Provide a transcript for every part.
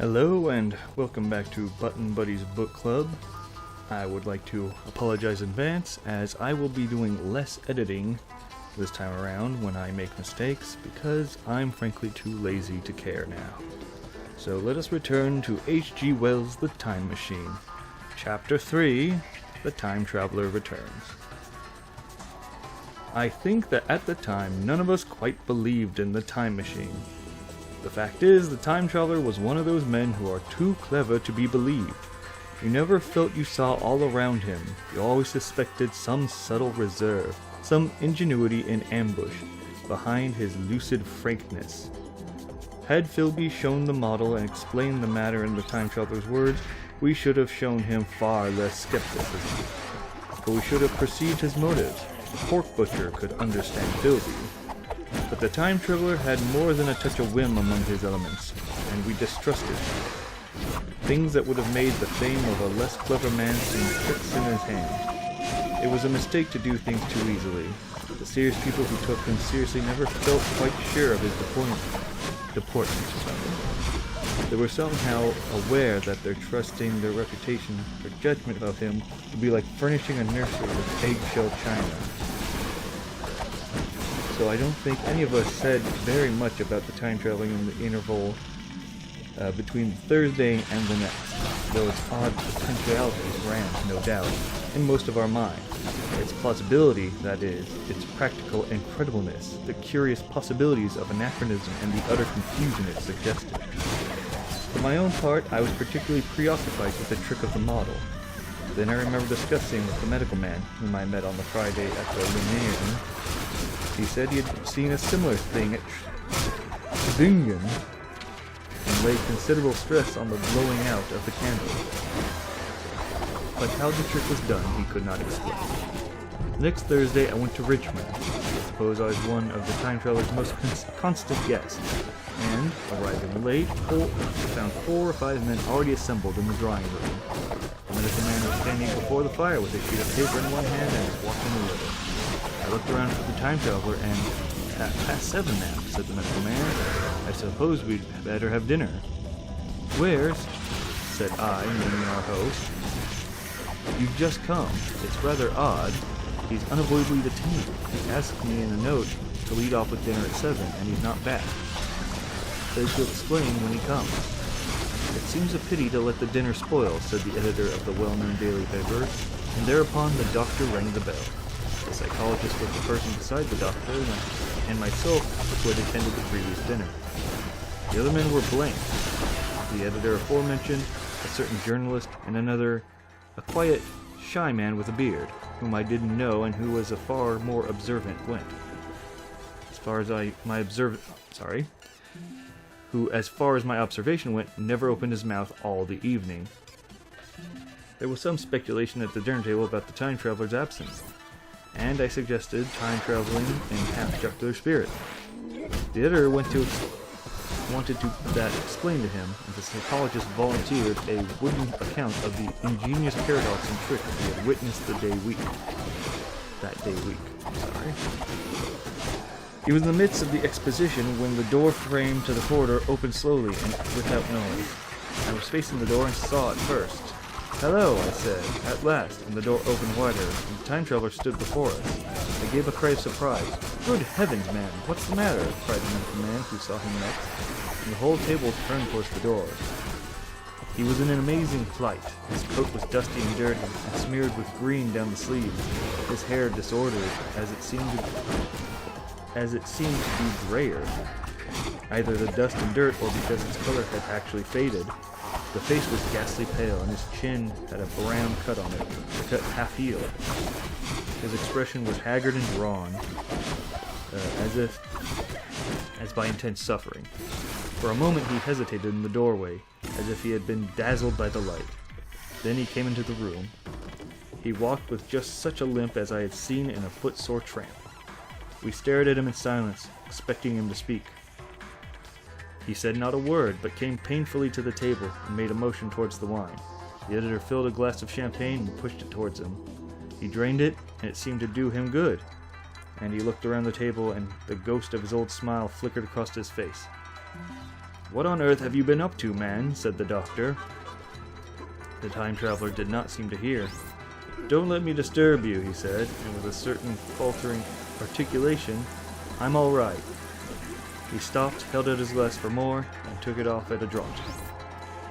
Hello and welcome back to Button Buddies Book Club. I would like to apologize in advance as I will be doing less editing this time around when I make mistakes because I'm frankly too lazy to care now. So let us return to H.G. Wells' The Time Machine. Chapter 3, The Time Traveler Returns. I think that at the time none of us quite believed in the time machine. The fact is, the time traveler was one of those men who are too clever to be believed. You never felt you saw all around him. You always suspected some subtle reserve, some ingenuity in ambush, behind his lucid frankness. Had Philby shown the model and explained the matter in the time traveler's words, we should have shown him far less skepticism. But we should have perceived his motives. The pork butcher could understand Philby. But the time traveler had more than a touch of whim among his elements, and we distrusted him. Things that would have made the fame of a less clever man seem tricks in his hand. It was a mistake to do things too easily. The serious people who took him seriously never felt quite sure of his deportment. They were somehow aware that their trusting their reputation or judgment of him would be like furnishing a nursery with eggshell china. So I don't think any of us said very much about the time traveling in the interval between Thursday and the next, though its odd potentialities ran, no doubt, in most of our minds. Its plausibility, that is, its practical incredibleness, the curious possibilities of anachronism, and the utter confusion it suggested. For my own part, I was particularly preoccupied with the trick of the model. Then I remember discussing with the medical man, whom I met on the Friday at the Lumiere. He said he had seen a similar thing at Tübingen and laid considerable stress on the blowing out of the candle. But how the trick was done he could not explain. Next Thursday I went to Richmond. I suppose I was one of the time traveler's most constant guests, and, arriving late, found 4 or 5 men already assembled in the drawing room. The medical man was standing before the fire with a sheet of paper in one hand and was watching the other. I looked around for the time traveler and, "At past 7 now," said the medical man. "I suppose we'd better have dinner." "Where's?" said I, naming our host. "You've just come. It's rather odd. He's unavoidably detained. He asked me in a note to lead off with dinner at 7, and he's not back. Says he'll explain when he comes." "It seems a pity to let the dinner spoil," said the editor of the well-known daily paper, and thereopon the doctor rang the bell. The psychologist was the person beside the doctor, and myself who had attended the previous dinner. The other men were blank. The editor aforementioned, a certain journalist, and another, a quiet, shy man with a beard, whom I didn't know and who was a far more observant went. As far as my observation went, never opened his mouth all the evening. There was some speculation at the dinner table about the time traveler's absence, and I suggested time traveling in half-jocular spirit. The editor wanted that explained to him, and the psychologist volunteered a wooden account of the ingenious paradox and trick he had witnessed that day week. He was in the midst of the exposition when the door frame to the corridor opened slowly and without noise. I was facing the door and saw it first. "Hello," I said, at last, and the door opened wider, and the time traveler stood before us. I gave a cry of surprise. "Good heavens, man, what's the matter?" cried the medical man who saw him next, and the whole table turned towards the door. He was in an amazing plight. His coat was dusty and dirty, and smeared with green down the sleeves, his hair disordered, as it seemed to be grayer, either the dust and dirt or because its color had actually faded. The face was ghastly pale, and his chin had a brown cut on it, the cut half-healed. His expression was haggard and drawn, as by intense suffering. For a moment he hesitated in the doorway, as if he had been dazzled by the light. Then he came into the room. He walked with just such a limp as I had seen in a footsore tramp. We stared at him in silence, expecting him to speak. He said not a word, but came painfully to the table and made a motion towards the wine. The editor filled a glass of champagne and pushed it towards him. He drained it, and it seemed to do him good. And he looked around the table, and the ghost of his old smile flickered across his face. "What on earth have you been up to, man?" said the doctor. The time traveler did not seem to hear. "Don't let me disturb you," he said, and with a certain faltering articulation, "I'm all right." He stopped, held out his glass for more, and took it off at a draught.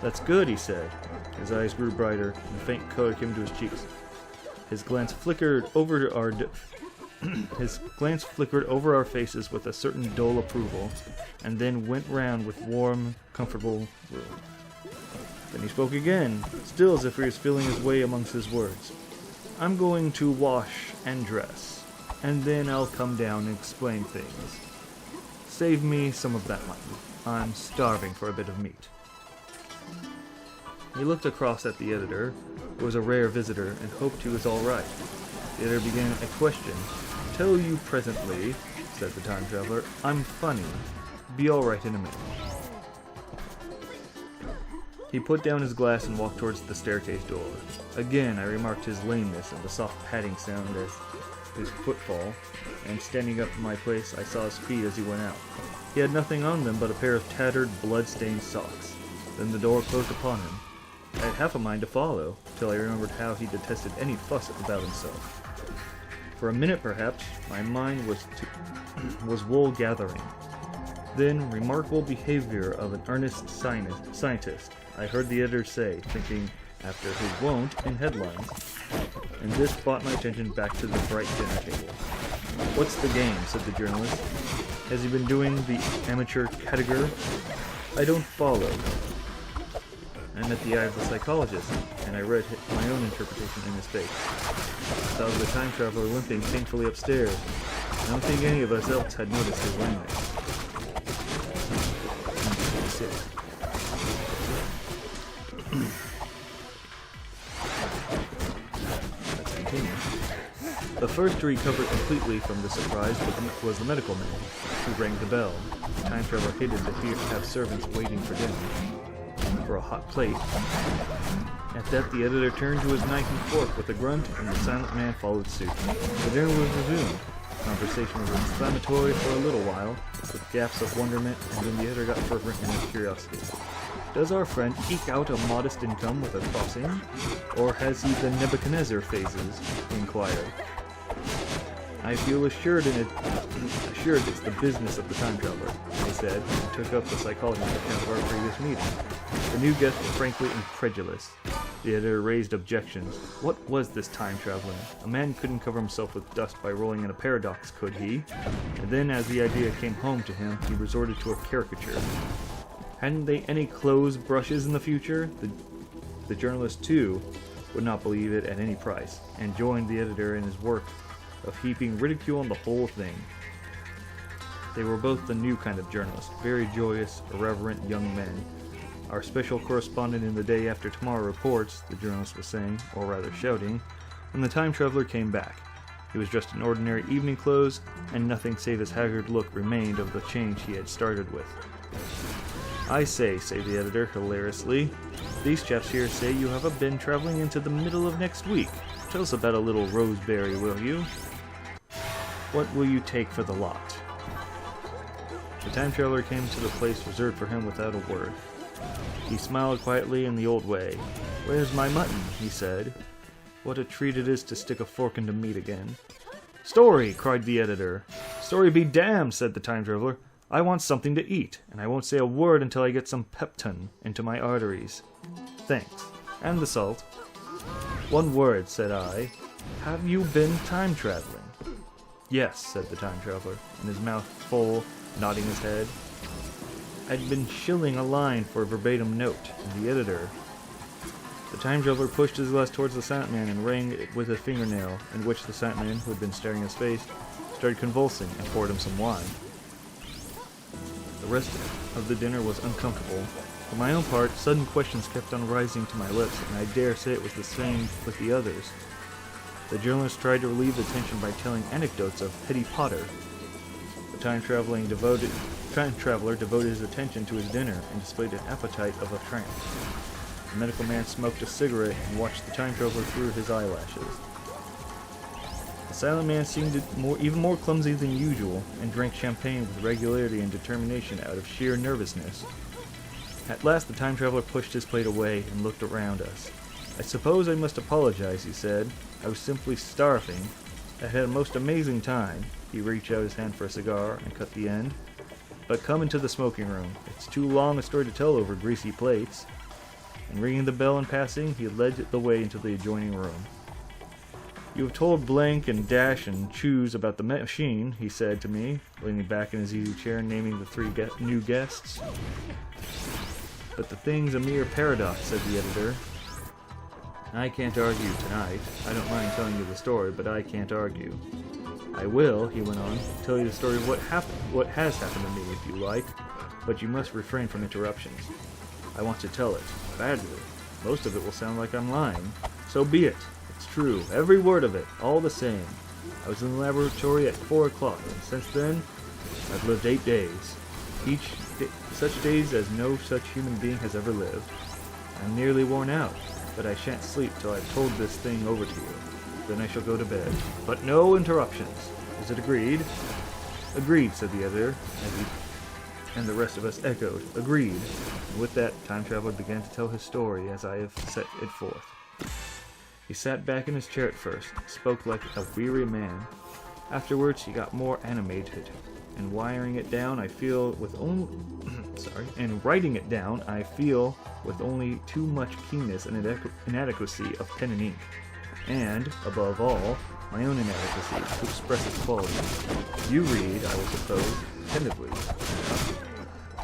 "That's good," he said. His eyes grew brighter, and a faint color came to his cheeks. His glance flickered over our faces with a certain dull approval, and then went round with warm, comfortable will. Then he spoke again, still as if he was feeling his way amongst his words. "I'm going to wash and dress, and then I'll come down and explain things. Save me some of that money. I'm starving for a bit of meat." He looked across at the editor, who was a rare visitor, and hoped he was all right. The editor began a question. "Tell you presently," said the time traveler. "I'm funny. Be all right in a minute." He put down his glass and walked towards the staircase door. Again, I remarked his lameness and the soft padding sound as his footfall, and standing up in my place, I saw his feet as he went out. He had nothing on them but a pair of tattered, blood-stained socks. Then the door closed upon him. I had half a mind to follow, till I remembered how he detested any fuss about himself. For a minute, perhaps, my mind was wool-gathering. Then, remarkable behavior of an earnest scientist, I heard the editor say, thinking, after his wont, in headlines, and this brought my attention back to the bright dinner table. "What's the game?" said the journalist. "Has he been doing the amateur category?" "I don't follow." I met the eye of the psychologist, and I read my own interpretation in his face. I saw the time traveler limping painfully upstairs. I don't think any of us else had noticed his lameness. Let's continue. The first to recover completely from the surprise was the medical man, who rang the bell. The time traveler hated to have servants waiting for dinner, for a hot plate. At that, the editor turned to his knife and fork with a grunt, and the silent man followed suit. The dinner was resumed. Conversation was inflammatory for a little while, with gaps of wonderment, and then the editor got fervent in his curiosity. "Does our friend eke out a modest income with a crossing, or has he the Nebuchadnezzar phases?" he inquired. "I feel assured it's the business of the time traveler," I said, and took up the psychologist's account of our previous meeting. The new guest was frankly incredulous. The editor raised objections. What was this time traveling? A man couldn't cover himself with dust by rolling in a paradox, could he? And then, as the idea came home to him, he resorted to a caricature. Hadn't they any clothes brushes in the future? The journalist, too, would not believe it at any price, and joined the editor in his work of heaping ridicule on the whole thing. They were both the new kind of journalists, very joyous, irreverent young men. "Our special correspondent in the Day After Tomorrow reports," the journalist was saying, or rather shouting, when the time traveler came back. He was dressed in ordinary evening clothes, and nothing save his haggard look remained of the change he had started with. "I say," the editor hilariously, "these chaps here say you have been traveling into the middle of next week. Tell us about a little Roseberry, will you? What will you take for the lot?" The time traveler came to the place reserved for him without a word. He smiled quietly in the old way. "Where's my mutton?" he said. What a treat it is to stick a fork into meat again. "Story!" cried the editor. "Story be damned," said the time traveler. "I want something to eat, and I won't say a word until I get some pepton into my arteries." "Thanks. And the salt." "One word," said I. "Have you been time traveling?" "Yes," said the time traveler, and his mouth full, nodding his head. I'd been shilling a line for a verbatim note, and the editor. The time traveler pushed his glass towards the silent man and rang it with a fingernail, in which the silent man, who had been staring in his face, started convulsing and poured him some wine. The rest of the dinner was uncomfortable. For my own part, sudden questions kept on rising to my lips, and I dare say it was the same with the others. The journalist tried to relieve the tension by telling anecdotes of Hetty Potter. The time traveler devoted his attention to his dinner and displayed an appetite of a tramp. The medical man smoked a cigarette and watched the time traveler through his eyelashes. The silent man seemed even more clumsy than usual, and drank champagne with regularity and determination out of sheer nervousness. At last the time traveler pushed his plate away and looked around us. "I suppose I must apologize," he said. "I was simply starving. I had a most amazing time." He reached out his hand for a cigar and cut the end. "But come into the smoking room. It's too long a story to tell over greasy plates." And ringing the bell in passing, he led the way into the adjoining room. "You have told Blank and Dash and Choose about the machine," he said to me, leaning back in his easy chair and naming the three new guests. "But the thing's a mere paradox," said the editor. "I can't argue tonight. I don't mind telling you the story, but I can't argue." "I will," he went on, "tell you the story of what has happened to me, if you like, but you must refrain from interruptions. I want to tell it, badly. Most of it will sound like I'm lying. So be it. It's true, every word of it, all the same. I was in the laboratory at 4 o'clock, and since then, I've lived 8 days. Such days as no such human being has ever lived. I'm nearly worn out, but I shan't sleep till I've told this thing over to you. Then I shall go to bed. But no interruptions. Is it agreed?" "Agreed," said the editor, and the rest of us echoed, "Agreed." And with that, Time Traveler began to tell his story as I have set it forth. He sat back in his chair at first, spoke like a weary man. Afterwards, he got more animated, and writing it down, I feel with only too much keenness and inadequacy of pen and ink, and, above all, my own inadequacy to express its quality. You read, I will suppose, attentively,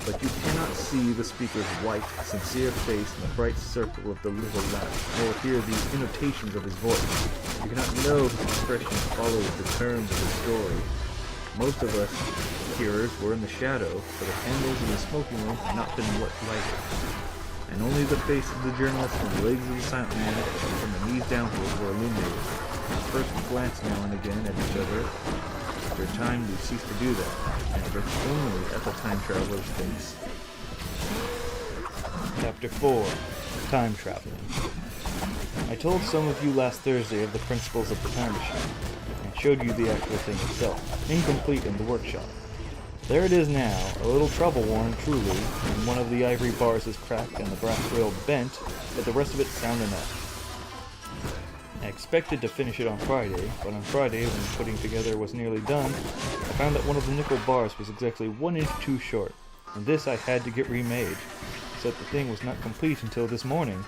but you cannot see the speaker's white, sincere face in the bright circle of the little lamp, nor hear the intonations of his voice. You cannot know his expression follows the turns of his story. Most of us hearers were in the shadow, for the candles in the smoking room had not been lighted, and only the face of the journalist and the legs of the silent man from the knees downwards were illuminated. We first glanced now and again at each other. After a time we ceased to do that, and looked only at the time traveler's face. Chapter 4. Time Traveling. I told some of you last Thursday of the principles of the time machine, and showed you the actual thing itself, incomplete in the workshop. There it is now, a little trouble-worn, truly, and one of the ivory bars is cracked and the brass rail bent, but the rest of it sound enough. I expected to finish it on Friday, but on Friday, when putting together was nearly done, I found that one of the nickel bars was exactly 1 inch too short, and this I had to get remade, so that the thing was not complete until this morning.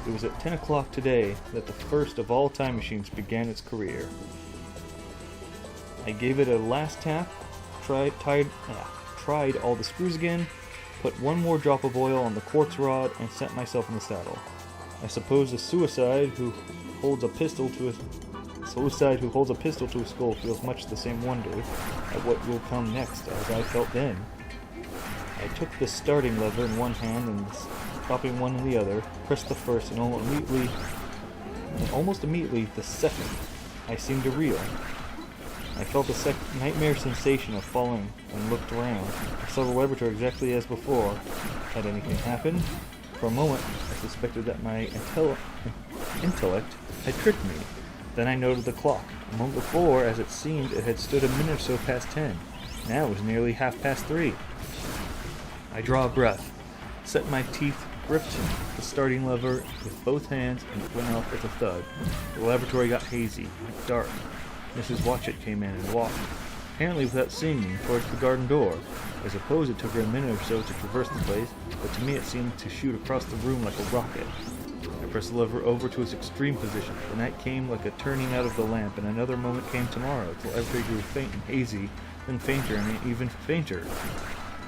It was at 10 o'clock today that the first of all time machines began its career. I gave it a last tap, tried all the screws again, put one more drop of oil on the quartz rod, and set myself in the saddle. I suppose a suicide who holds a pistol to his skull feels much the same wonder at what will come next as I felt then. I took the starting lever in one hand and the stopping one in the other, pressed the first, and almost immediately the second. I seemed to reel. I felt the nightmare sensation of falling and looked around. I saw the laboratory exactly as before. Had anything happened? For a moment, I suspected that my intellect had tricked me. Then I noted the clock. A moment before, as it seemed, it had stood a minute or so past 10. Now it was nearly 3:30. I drew a breath, set my teeth, gripped the starting lever with both hands, and it went off with a thud. The laboratory got hazy, dark. Mrs. Watchett came in and walked, apparently without seeing me, towards the garden door. I suppose it took her a minute or so to traverse the place, but to me it seemed to shoot across the room like a rocket. I pressed the lever over to its extreme position. The night came like a turning out of the lamp, and another moment came tomorrow, till everything grew faint and hazy, then fainter and even fainter.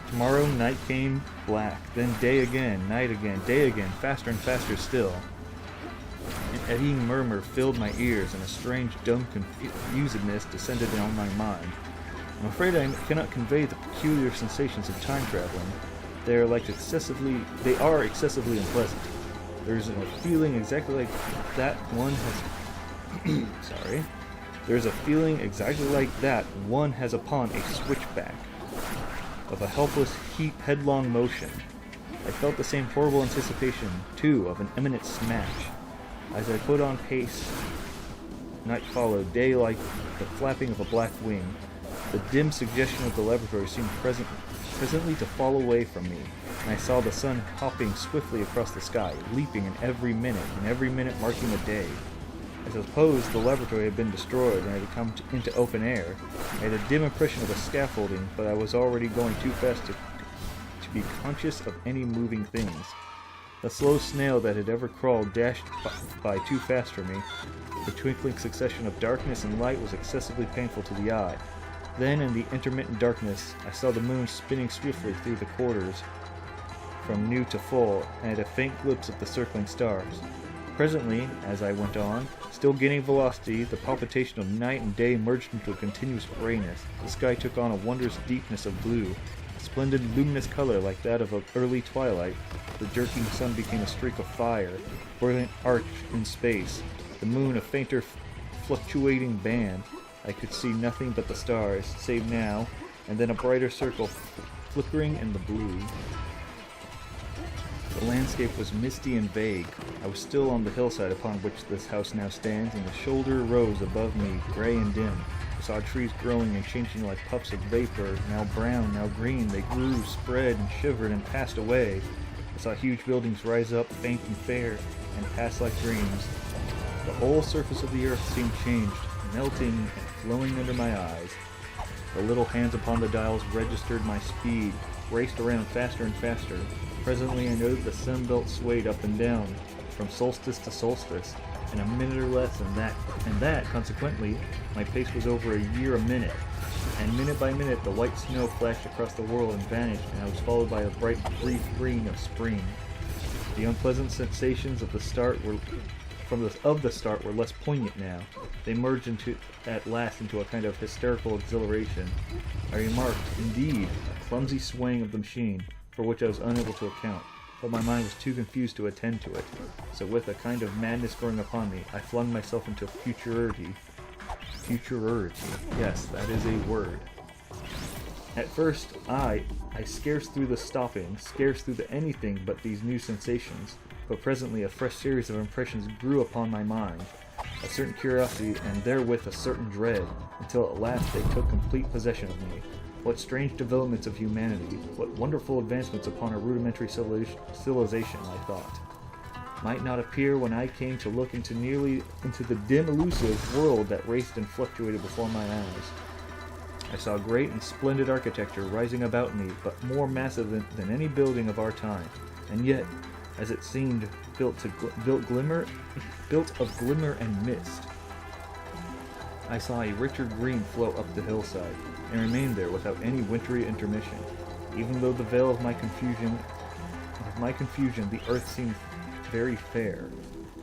Tomorrow night came, black, then day again, night again, day again, faster and faster still. An eddying murmur filled my ears, and a strange, dumb confusedness descended on my mind. I'm afraid I cannot convey the peculiar sensations of time traveling. They are excessively unpleasant. There's a feeling exactly like that one has upon a switchback, of a helpless, headlong motion. I felt the same horrible anticipation, too, of an imminent smash. As I put on pace, night followed, day like the flapping of a black wing. The dim suggestion of the laboratory seemed presently to fall away from me, and I saw the sun hopping swiftly across the sky, leaping in every minute, and every minute marking a day. I suppose the laboratory had been destroyed and had come into open air. I had a dim impression of a scaffolding, but I was already going too fast to be conscious of any moving things. The slow snail that had ever crawled dashed by too fast for me. The twinkling succession of darkness and light was excessively painful to the eye. Then, in the intermittent darkness, I saw the moon spinning swiftly through the quarters from new to full, and had a faint glimpse of the circling stars. Presently, as I went on, still gaining velocity, the palpitation of night and day merged into a continuous grayness. The sky took on a wondrous deepness of blue, a splendid luminous color like that of early twilight. The jerking sun became a streak of fire, a brilliant arch in space, the moon a fainter fluctuating band. I could see nothing but the stars, save now and then a brighter circle flickering in the blue. The landscape was misty and vague. I was still on the hillside upon which this house now stands, and the shoulder rose above me, gray and dim. I saw trees growing and changing like puffs of vapor, now brown, now green. They grew, spread, and shivered, and passed away. I saw huge buildings rise up, faint and fair, and pass like dreams. The whole surface of the earth seemed changed, melting and flowing under my eyes. The little hands upon the dials registered my speed, raced around faster and faster. Presently I noted the sun belt swayed up and down, from solstice to solstice, in a minute or less than that, and that, consequently, my pace was over a year a minute. And minute by minute the white snow flashed across the world and vanished, and I was followed by a bright, brief green of spring. The unpleasant sensations of the start were less poignant now. They merged at last into a kind of hysterical exhilaration. I remarked, indeed, a clumsy swaying of the machine, for which I was unable to account, but my mind was too confused to attend to it. So with a kind of madness growing upon me, I flung myself into futurity. Futurity. Yes, that is a word. At first, I scarce through the stopping, scarce through the anything but these new sensations, but presently a fresh series of impressions grew upon my mind, a certain curiosity and therewith a certain dread, until at last they took complete possession of me. What strange developments of humanity, what wonderful advancements upon a rudimentary civilization, I thought, might not appear when I came to look into the dim elusive world that raced and fluctuated before my eyes. I saw great and splendid architecture rising about me, but more massive than any building of our time, and yet, as it seemed, built of glimmer and mist. I saw a richer green flow up the hillside, and remained there without any wintry intermission. Even though the veil of my confusion, the earth seemed very fair,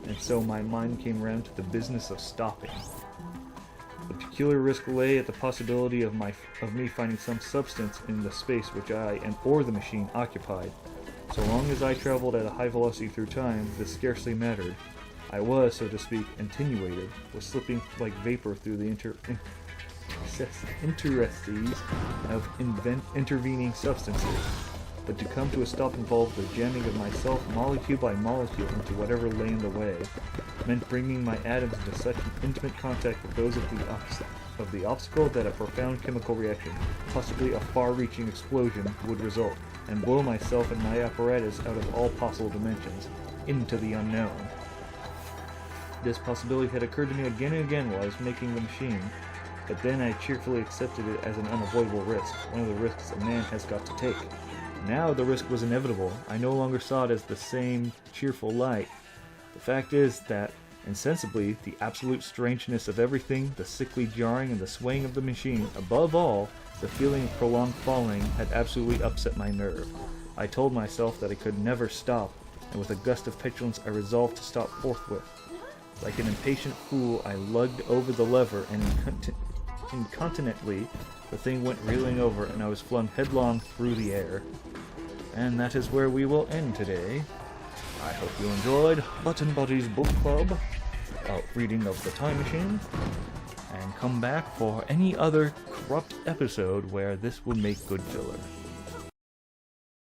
and so my mind came round to the business of stopping. The peculiar risk lay at the possibility of me finding some substance in the space which I or the machine occupied. So long as I traveled at a high velocity through time, this scarcely mattered. I was, so to speak, attenuated, was slipping like vapor through the interstices of intervening substances. But to come to a stop involved the jamming of myself molecule by molecule into whatever lay in the way, meant bringing my atoms into such an intimate contact with those of the obstacle that a profound chemical reaction, possibly a far-reaching explosion, would result, and blow myself and my apparatus out of all possible dimensions, into the unknown. This possibility had occurred to me again and again while I was making the machine, but then I cheerfully accepted it as an unavoidable risk, one of the risks a man has got to take. Now the risk was inevitable. I no longer saw it as the same cheerful light. The fact is that, insensibly, the absolute strangeness of everything, the sickly jarring and the swaying of the machine, above all, the feeling of prolonged falling, had absolutely upset my nerve. I told myself that I could never stop, and with a gust of petulance I resolved to stop forthwith. Like an impatient fool, I lugged over the lever, and incontinently the thing went reeling over, and I was flung headlong through the air. And that is where we will end today. I hope you enjoyed Button Buddy's Book Club, reading of the Time Machine, and come back for any other corrupt episode where this will make good filler.